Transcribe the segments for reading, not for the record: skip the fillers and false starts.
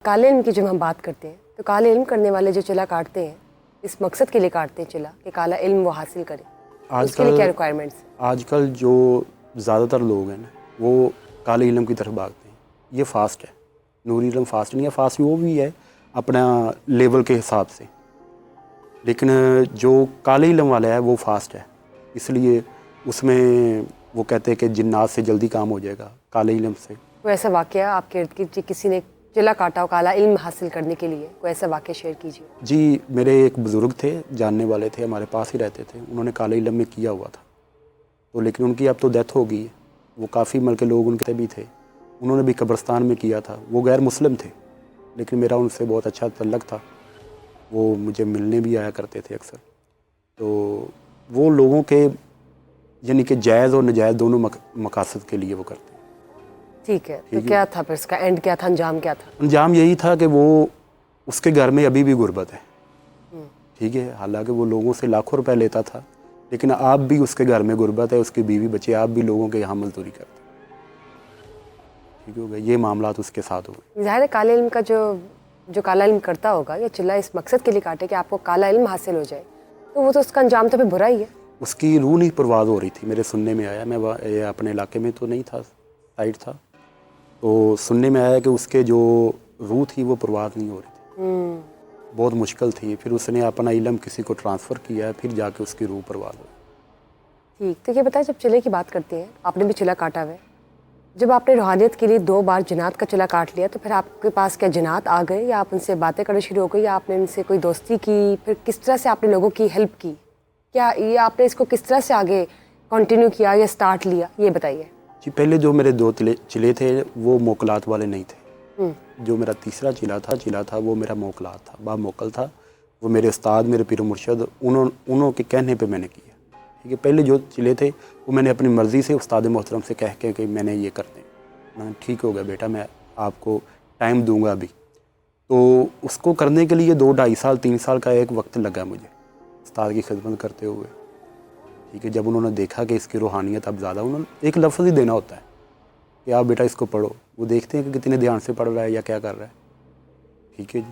کالے علم کی جب ہم بات کرتے ہیں تو کالے علم کرنے والے جو چلا کاٹتے ہیں اس مقصد کے لیے کاٹتے ہیں چلا کہ کالا علم وہ حاصل کرے. اس کے لیے کیا ریکوائرمنٹس ہیں؟ آج کل جو زیادہ تر لوگ ہیں نا وہ کالے علم کی طرف بھاگتے ہیں. یہ فاسٹ ہے، نوری علم فاسٹ نہیں ہے. فاسٹ وہ بھی ہے اپنا لیول کے حساب سے، لیکن جو کالے علم والا ہے وہ فاسٹ ہے. اس لیے اس میں وہ کہتے ہیں کہ جنات سے جلدی کام ہو جائے گا کالے علم سے. کوئی ایسا واقعہ آپ کے ارد گرد کسی نے چلا کاٹا ہو کالا علم حاصل کرنے کے لیے، کوئی ایسا واقعہ شیئر کیجیے. جی، میرے ایک بزرگ تھے، جاننے والے تھے، ہمارے پاس ہی رہتے تھے. انہوں نے کالے علم میں کیا ہوا تھا تو لیکن ان کی اب تو ڈیتھ ہو گئی ہے. وہ کافی مل کے لوگ ان کے بھی تھے. انہوں نے بھی قبرستان میں کیا تھا. وہ غیر مسلم تھے لیکن میرا ان سے بہت اچھا تعلق تھا. وہ مجھے ملنے بھی آیا کرتے تھے اکثر. تو وہ لوگوں کے یعنی کہ جائز اور ناجائز دونوں مقاصد کے لیے وہ کرتے ہیں. ٹھیک ہے، تو کیا تھا پھر اس کا اینڈ کیا تھا، انجام کیا تھا؟ انجام یہی تھا کہ وہ اس کے گھر میں ابھی بھی غربت ہے. ٹھیک ہے، حالانکہ وہ لوگوں سے لاکھوں روپے لیتا تھا لیکن آپ بھی اس کے گھر میں غربت ہے. اس کی بیوی بچے آپ بھی لوگوں کے یہاں مزدوری کرتے ہیں. ٹھیک ہو گیا، یہ معاملات اس کے ساتھ ہوئے. ظاہر ہے کالے علم کا جو کالا علم کرتا ہوگا یا چلا اس مقصد کے لیے کاٹے کہ آپ کو کالا علم حاصل ہو جائے تو وہ تو اس کا انجام تو پھر برا ہی ہے. اس کی روح نہیں پرواز ہو رہی تھی. میرے سننے میں آیا، میں اپنے علاقے میں تو نہیں تھا، سائڈ تھا، تو سننے میں آیا کہ اس کے جو روح تھی وہ پرواز نہیں ہو رہی تھی. بہت مشکل تھی. پھر اس نے اپنا علم کسی کو ٹرانسفر کیا، پھر جا کے اس کی روح پرواز ہوئی. ٹھیک، تو یہ بتائیں جب چلے کی بات کرتے ہیں، آپ نے بھی چلا کاٹا ہوا ہے، جب آپ نے روحانیت کے لیے 2 بار جنات کا چلا کاٹ لیا تو پھر آپ کے پاس کیا جنات آ گئے یا آپ ان سے باتیں کرنا شروع ہو گئی یا آپ نے ان سے کوئی دوستی کی؟ پھر کس طرح سے آپ نے لوگوں کی ہیلپ کی؟ کیا یہ آپ نے اس کو کس طرح سے آگے کنٹینیو کیا یا سٹارٹ لیا، یہ بتائیے. جی، پہلے جو میرے 2 چلے تھے وہ موکلات والے نہیں تھے. جو میرا تیسرا چلا تھا وہ میرا موکلات تھا، با موکل تھا. وہ میرے استاد، میرے پیر و مرشد، انہوں کے کہنے پہ میں نے کیا. ٹھیک ہے، پہلے جو چلے تھے وہ میں نے اپنی مرضی سے استاد محترم سے کہہ کے کہ میں نے یہ کرتے ہیں. ٹھیک ہو گیا بیٹا، میں آپ کو ٹائم دوں گا ابھی. تو اس کو کرنے کے لیے 2-2.5 سال 3 سال کا ایک وقت لگا مجھے استاد کی خدمت کرتے ہوئے. ٹھیک ہے، جب انہوں نے دیکھا کہ اس کی روحانیت اب زیادہ، انہوں نے ایک لفظ ہی دینا ہوتا ہے کہ آپ بیٹا اس کو پڑھو. وہ دیکھتے ہیں کہ کتنے دھیان سے پڑھ رہا ہے یا کیا کر رہا ہے. ٹھیک ہے جی،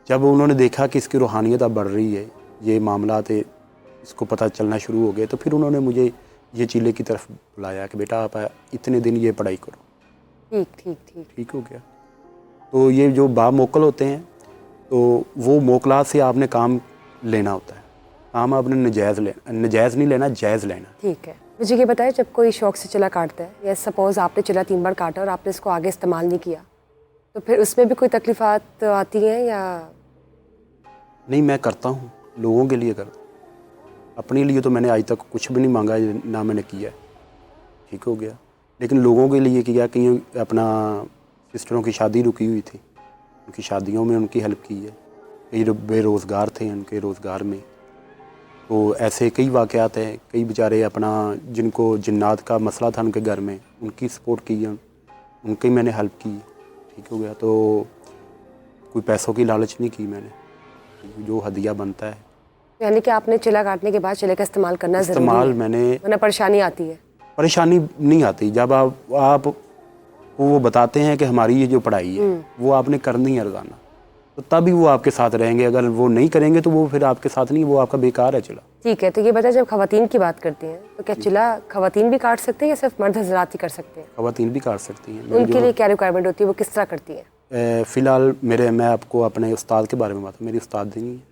جب انہوں نے دیکھا کہ اس کی روحانیت اب بڑھ رہی ہے، یہ معاملات اس کو پتہ چلنا شروع ہو گئے، تو پھر انہوں نے مجھے یہ چیلے کی طرف بلایا کہ بیٹا آپ اتنے دن یہ پڑھائی کرو. ٹھیک ہو گیا. تو یہ جو با موکل ہوتے ہیں تو وہ موکلات سے آپ نے کام لینا ہوتا ہے. کام آپ نے نجائز نہیں لینا، جائز لینا. ٹھیک ہے، مجھے یہ بتائیں جب کوئی شوق سے چلا کاٹتا ہے یا سپوز آپ نے چلا 3 بار کاٹا اور آپ نے اس کو آگے استعمال نہیں کیا تو پھر اس میں بھی کوئی تکلیفات آتی ہیں یا نہیں؟ میں کرتا ہوں، لوگوں کے لیے کرتا ہوں. اپنے لیے تو میں نے آج تک کچھ بھی نہیں مانگا، نہ میں نے کیا ہے. ٹھیک ہو گیا، لیکن لوگوں کے لیے کیا کہ اپنا سسٹروں کی شادی رکی ہوئی تھی، ان کی شادیوں میں ان کی ہیلپ کی ہے. کئی بے روزگار تھے، ان کے روزگار میں تو ایسے کئی واقعات ہیں. کئی بیچارے اپنا جن کو جنات کا مسئلہ تھا ان کے گھر میں، ان کی سپورٹ کی ہے، ان کی میں نے ہیلپ کی. ٹھیک ہو گیا. تو کوئی پیسوں کی لالچ نہیں کی میں نے، جو ہدیہ بنتا ہے. یعنی کہ آپ نے چلا کاٹنے کے بعد چلے کا استعمال کرنا ضروری ہے؟ استعمال میں نے، ورنہ پریشانی آتی ہے. پریشانی نہیں آتی جب آپ کو وہ بتاتے ہیں کہ ہماری یہ جو پڑھائی ہے وہ آپ نے کرنی ہے روزانہ، تو تبھی وہ آپ کے ساتھ رہیں گے. اگر وہ نہیں کریں گے تو وہ پھر آپ کے ساتھ نہیں، وہ آپ کا بیکار ہے چلا. ٹھیک ہے، تو یہ بتائیں جب خواتین کی بات کرتے ہیں تو کیا چلا خواتین بھی کاٹ سکتے ہیں یا صرف مرد حضرات ہی کر سکتے ہیں؟ خواتین بھی کاٹ سکتی ہیں. ان کے لیے کیا ریکوائرمنٹ ہوتی ہے، وہ کس طرح کرتی ہیں؟ فی الحال میں آپ کو اپنے استاد کے بارے میں بات، میری استاد نہیں ہے،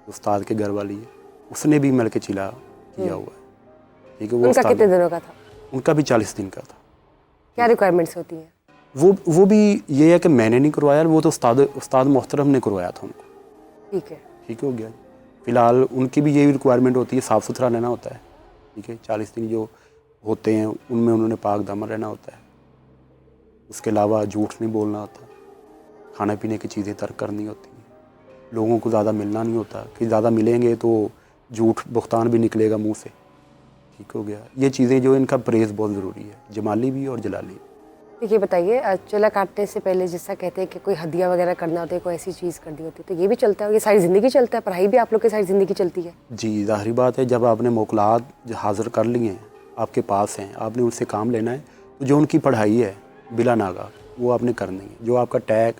استاد کے گھر والی ہے، اس نے بھی مل کے چلا کیا ہوا ہے. ٹھیک ہے، وہ ان کا کتنے دنوں کا تھا؟ ان کا بھی 40 دن کا تھا. کیا ریکوائرمنٹس ہوتی ہیں؟ وہ بھی یہ ہے کہ میں نے نہیں کروایا، وہ تو استاد محترم نے کروایا تھا ان کو. ٹھیک ہے، ٹھیک ہو گیا. فی الحال ان کی بھی یہی ریکوائرمنٹ ہوتی ہے، صاف ستھرا رہنا ہوتا ہے. ٹھیک ہے، 40 دن جو ہوتے ہیں ان میں انہوں نے پاک دامن رہنا ہوتا ہے. اس کے علاوہ جھوٹ نہیں بولنا ہوتا، کھانے پینے کی چیزیں ترک کرنی ہوتی ہیں، لوگوں کو زیادہ ملنا نہیں ہوتا کہ زیادہ ملیں گے تو جھوٹ بہتان بھی نکلے گا منہ سے. ٹھیک ہو گیا. یہ چیزیں جو ان کا پرہیز بہت ضروری ہے، جمالی بھی اور جلالی بھی. یہ بتائیے چلا کاٹنے سے پہلے جس طرح کہتے ہیں کہ کوئی ہدیہ وغیرہ کرنا ہوتا ہے، کوئی ایسی چیز کرنی ہوتی ہے، تو یہ بھی چلتا ہے؟ یہ ساری زندگی چلتا ہے؟ پڑھائی بھی آپ لوگ کی ساری زندگی چلتی ہے؟ جی، ظاہری بات ہے، جب آپ نے موکلات حاضر کر لی ہیں، آپ کے پاس ہیں، آپ نے ان سے کام لینا ہے، تو جو ان کی پڑھائی ہے بلا ناغہ وہ آپ نے کرنی ہے. جو آپ کا ٹیگ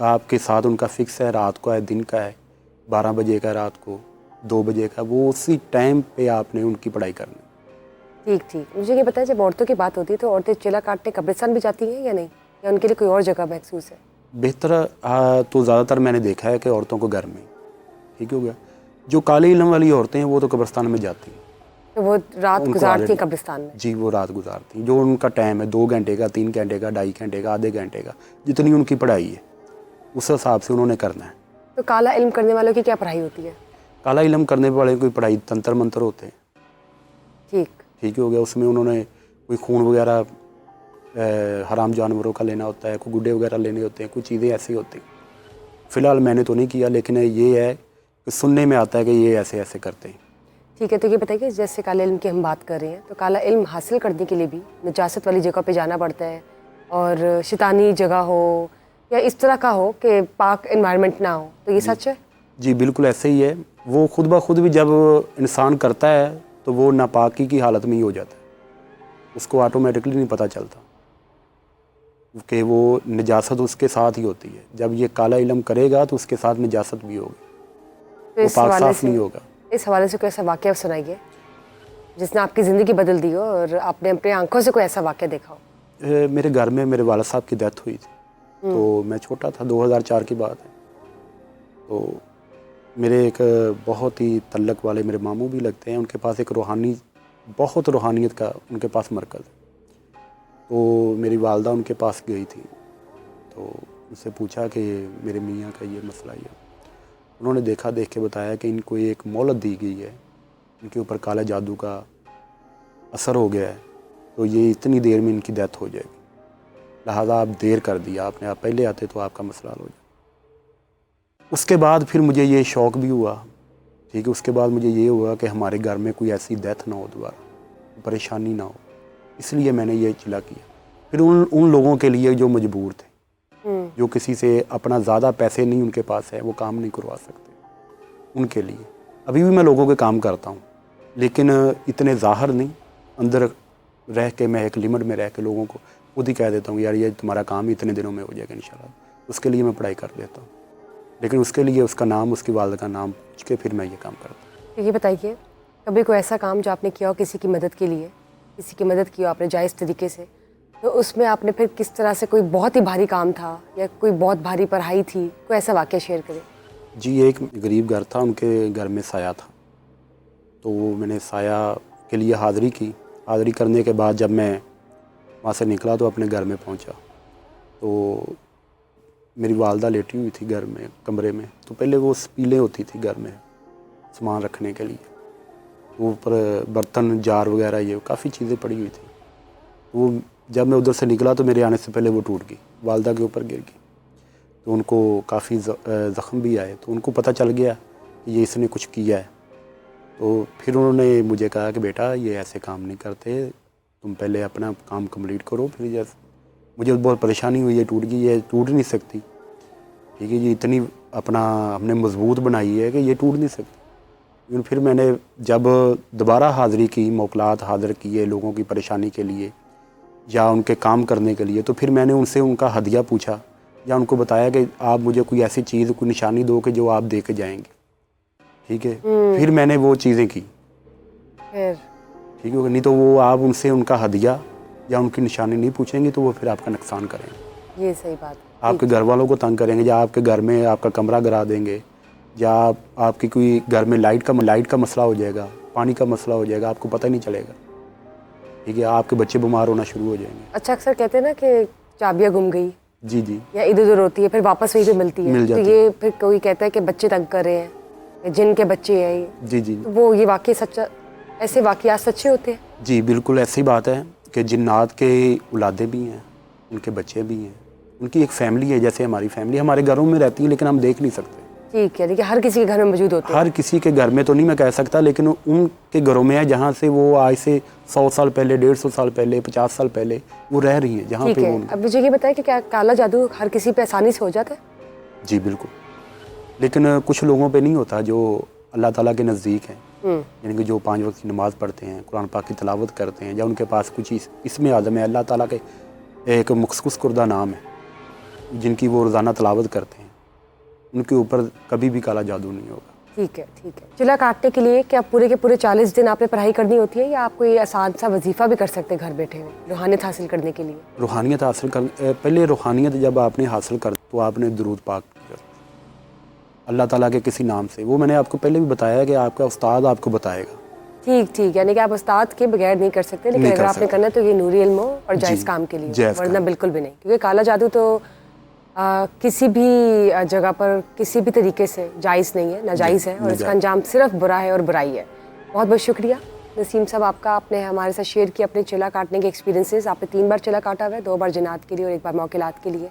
آپ کے ساتھ ان کا فکس ہے, رات کو ہے, دن کا ہے, 12 بجے کا رات کو, 2 بجے کا, وہ اسی ٹائم پہ آپ نے ان کی پڑھائی کرنی. ٹھیک ٹھیک. مجھے یہ بتائیں, جب عورتوں کی بات ہوتی ہے تو عورتیں چلا کاٹنے قبرستان بھی جاتی ہیں یا نہیں, یا ان کے لیے کوئی اور جگہ مخصوص ہے؟ بہتر تو زیادہ تر میں نے دیکھا ہے کہ عورتوں کو گھر میں, ٹھیک ہو گیا. جو کالے علم والی عورتیں ہیں وہ تو قبرستان میں جاتی ہیں, تو وہ رات ان کو گزارتی ہیں already- قبرستان میں؟ جی وہ رات گزارتی ہیں. جو ان کا ٹائم ہے 2 گھنٹے کا, 3 گھنٹے کا, 2.5 گھنٹے کا, آدھے گھنٹے کا, جتنی ان کی پڑھائی ہے اس حساب سے انہوں نے کرنا ہے. تو کالا علم کرنے والوں کی کیا پڑھائی ہوتی ہے؟ کالا علم کرنے والے کوئی پڑھائی تنتر منتر ہوتے ہیں, ٹھیک. ٹھیک ہو گیا. اس میں انہوں نے کوئی خون وغیرہ حرام جانوروں کا لینا ہوتا ہے, کوئی گڈے وغیرہ لینے ہوتے ہیں, کوئی چیزیں ایسی ہوتی ہیں. فی الحال میں نے تو نہیں کیا, لیکن یہ ہے کہ سننے میں آتا ہے کہ یہ ایسے ایسے کرتے ہیں. ٹھیک ہے. تو یہ بتائیے, جیسے کالا علم کی ہم بات کر رہے ہیں, تو کالا علم حاصل کرنے کے لیے بھی نجاست والی جگہ پہ جانا پڑتا ہے, اور شیطانی جگہ ہو یا اس طرح کا ہو کہ پاک انوائرمنٹ نہ ہو, تو یہ سچ ہے؟ جی بالکل ایسے ہی ہے. وہ خود بخود بھی جب انسان کرتا ہے تو وہ ناپاکی کی حالت میں ہی ہو جاتا ہے, اس کو آٹومیٹکلی نہیں پتہ چلتا کہ وہ نجاست اس کے ساتھ ہی ہوتی ہے. جب یہ کالا علم کرے گا تو اس کے ساتھ نجاست بھی ہوگی, تو وہ اس پاک حوالے صاف سے نہیں ہوگا. اس حوالے سے کوئی ایسا واقعہ سنائیے جس نے آپ کی زندگی بدل دی ہو اور آپ نے اپنی آنکھوں سے کوئی ایسا واقعہ دیکھا ہو. میرے گھر میں میرے والد صاحب کی ڈیتھ ہوئی تھی, تو میں چھوٹا تھا, 2004 کی بات ہے. تو میرے ایک بہت ہی تعلق والے میرے ماموں بھی لگتے ہیں, ان کے پاس ایک بہت روحانیت کا ان کے پاس مرکز ہے. تو میری والدہ ان کے پاس گئی تھی, تو ان سے پوچھا کہ میرے میاں کا یہ مسئلہ ہے. انہوں نے دیکھ کے بتایا کہ ان کو ایک مہلت دی گئی ہے, ان کے اوپر کالا جادو کا اثر ہو گیا ہے, تو یہ اتنی دیر میں ان کی ڈیتھ ہو جائے گی, لہٰذا آپ دیر کر دیا, آپ پہلے آتے تو آپ کا مسئلہ حل ہو جائے. اس کے بعد پھر مجھے یہ شوق بھی ہوا, ٹھیک ہے. اس کے بعد مجھے یہ ہوا کہ ہمارے گھر میں کوئی ایسی ڈیتھ نہ ہو دوبارہ, پریشانی نہ ہو, اس لیے میں نے یہ چلا کیا. پھر ان لوگوں کے لیے جو مجبور تھے, جو کسی سے اپنا زیادہ پیسے نہیں ان کے پاس ہے, وہ کام نہیں کروا سکتے, ان کے لیے ابھی بھی میں لوگوں کے کام کرتا ہوں, لیکن اتنے ظاہر نہیں, اندر رہ کے میں ایک لمٹ میں رہ کے لوگوں کو خود ہی کہہ دیتا ہوں یار یہ تمہارا کام اتنے دنوں میں ہو جائے گا انشاءاللہ. اس کے لیے میں پڑھائی کر دیتا ہوں, لیکن اس کے لیے اس کا نام, اس کی والدہ کا نام پوچھ کے پھر میں یہ کام کرتا ہوں. تو یہ بتائیے, کبھی کوئی ایسا کام جو آپ نے کیا ہو کسی کی مدد کے لیے, کسی کی مدد کی ہو آپ نے جائز طریقے سے, تو اس میں آپ نے پھر کس طرح سے, کوئی بہت ہی بھاری کام تھا یا کوئی بہت بھاری پڑھائی تھی, کوئی ایسا واقعہ شیئر کریں. جی ایک غریب گھر تھا, ان کے گھر میں سایہ تھا, تو میں نے سایہ کے لیے حاضری کی. حاضری کرنے کے بعد جب میں وہاں سے نکلا تو اپنے گھر میں پہنچا, تو میری والدہ لیٹی ہوئی تھی گھر میں کمرے میں. تو پہلے وہ سپیلیں ہوتی تھی گھر میں سامان رکھنے کے لیے, وہ اوپر برتن جار وغیرہ یہ کافی چیزیں پڑی ہوئی تھیں. وہ جب میں ادھر سے نکلا تو میرے آنے سے پہلے وہ ٹوٹ گئی, والدہ کے اوپر گر گئی. تو ان کو کافی زخم بھی آئے, تو ان کو پتہ چل گیا کہ یہ اس نے کچھ کیا ہے. تو پھر انہوں نے مجھے کہا کہ بیٹا یہ ایسے کام نہیں کرتے, تم پہلے اپنا کام کمپلیٹ کرو. پھر جیسے مجھے بہت پریشانی ہوئی, یہ ٹوٹ گئی, یہ ٹوٹ نہیں سکتی, ٹھیک ہے, یہ اتنی اپنا ہم نے مضبوط بنائی ہے کہ یہ ٹوٹ نہیں سکتی. لیکن پھر میں نے جب دوبارہ حاضری کی, موکلات حاضر کیے لوگوں کی پریشانی کے لیے یا ان کے کام کرنے کے لیے, تو پھر میں نے ان سے ان کا ہدیہ پوچھا یا ان کو بتایا کہ آپ مجھے کوئی ایسی چیز, کوئی نشانی دو کہ جو آپ دے کے جائیں گے, ٹھیک ہے. پھر میں نے وہ چیزیں کی, ٹھیک ہے. نہیں تو وہ آپ ان سے ان کا ہدیہ یا ان کی نشانی نہیں پوچھیں گے تو وہ پھر آپ کا نقصان کریں گے. یہ صحیح بات ہے. آپ کے گھر والوں کو تنگ کریں گے, یا آپ کے گھر میں آپ کا کمرہ گرا دیں گے, یا آپ کی کوئی گھر میں لائٹ کا مسئلہ ہو جائے گا, پانی کا مسئلہ ہو جائے گا, آپ کو پتہ نہیں چلے گا, ٹھیک ہے. آپ کے بچے بیمار ہونا شروع ہو جائیں گے. اچھا, اکثر کہتے ہیں نا کہ چابیاں گم گئی, جی جی, یا ادھر ادھر ہوتی ہے پھر واپس وہیں پہ ملتی ہے, مل تو جاتی یہ پھر کوئی کہتا ہے کہ بچے تنگ کر رہے ہیں یا جن کے بچے ہیں, جی جی, تو وہ یہ واقعی سچا, ایسے واقعات سچے ہوتے ہیں؟ جی بالکل ایسی بات ہے کہ جنات کے اولادیں بھی ہیں, ان کے بچے بھی ہیں, ان کی ایک فیملی ہے, جیسے ہماری فیملی ہمارے گھروں میں رہتی ہے لیکن ہم دیکھ نہیں سکتے. ٹھیک ہے, دیکھیے ہر کسی کے گھر میں موجود ہوتے ہیں. ہر کسی کے گھر میں تو نہیں میں کہہ سکتا, لیکن ان کے گھروں میں ہے جہاں سے وہ آج سے 100 سال پہلے, 150 سال پہلے, 50 سال پہلے وہ رہ رہی ہیں, جہاں ٹھیک پہ ہے. وہ اب مجھے یہ بتائیں کہ کیا کالا جادو ہر کسی پہ آسانی سے ہو جاتا ہے؟ جی بالکل, لیکن کچھ لوگوں پہ نہیں ہوتا جو اللہ تعالیٰ کے نزدیک ہیں, یعنی کہ جو 5 وقت کی نماز پڑھتے ہیں, قرآن پاک کی تلاوت کرتے ہیں, یا ان کے پاس کچھ اسم اعظم ہے, اللہ تعالیٰ کے ایک مخصوص کردہ نام ہے, جن کی وہ روزانہ تلاوت کرتے ہیں، ان کے اوپر کبھی بھی کالا جادو نہیں ہوگا۔ ٹھیک ہے، ٹھیک ہے۔ چلا کاٹنے کے لیے کیا پورے کے پورے 40 دن آپ نے پڑھائی کرنی ہوتی ہے یا آپ کوئی آسان سا وظیفہ بھی کر سکتے ہیں گھر بیٹھے ہوئے روحانیت حاصل کرنے کے لیے؟ روحانیت حاصل پہلے روحانیت جب آپ نے حاصل کر تو آپ نے درود پاک کیا اللہ تعالیٰ کے کسی نام سے، وہ میں نے آپ کو پہلے بھی بتایا ہے کہ آپ کا استاد آپ کو بتائے گا۔ ٹھیک ٹھیک، یعنی کہ آپ استاد کے بغیر نہیں کر سکتے، لیکن نہیں اگر کر آپ نے سکتے۔ کرنا ہے تو یہ نوری علم ہو اور جائز جی، کام کے لیے، جائز ورنہ کام۔ بالکل بھی نہیں، کیونکہ کالا جادو تو کسی بھی جگہ پر کسی بھی طریقے سے جائز نہیں ہے، ناجائز ہے، اور اس کا انجام صرف برا ہے اور برائی ہے۔ بہت بہت شکریہ نسیم صاحب آپ کا، آپ نے ہمارے ساتھ شیئر کیا اپنے چلا کاٹنے کے ایکسپیرینسز۔ آپ نے 3 بار چلا کاٹا ہوا ہے، 2 بار جنات کے لیے اور 1 بار موکلات کے لیے۔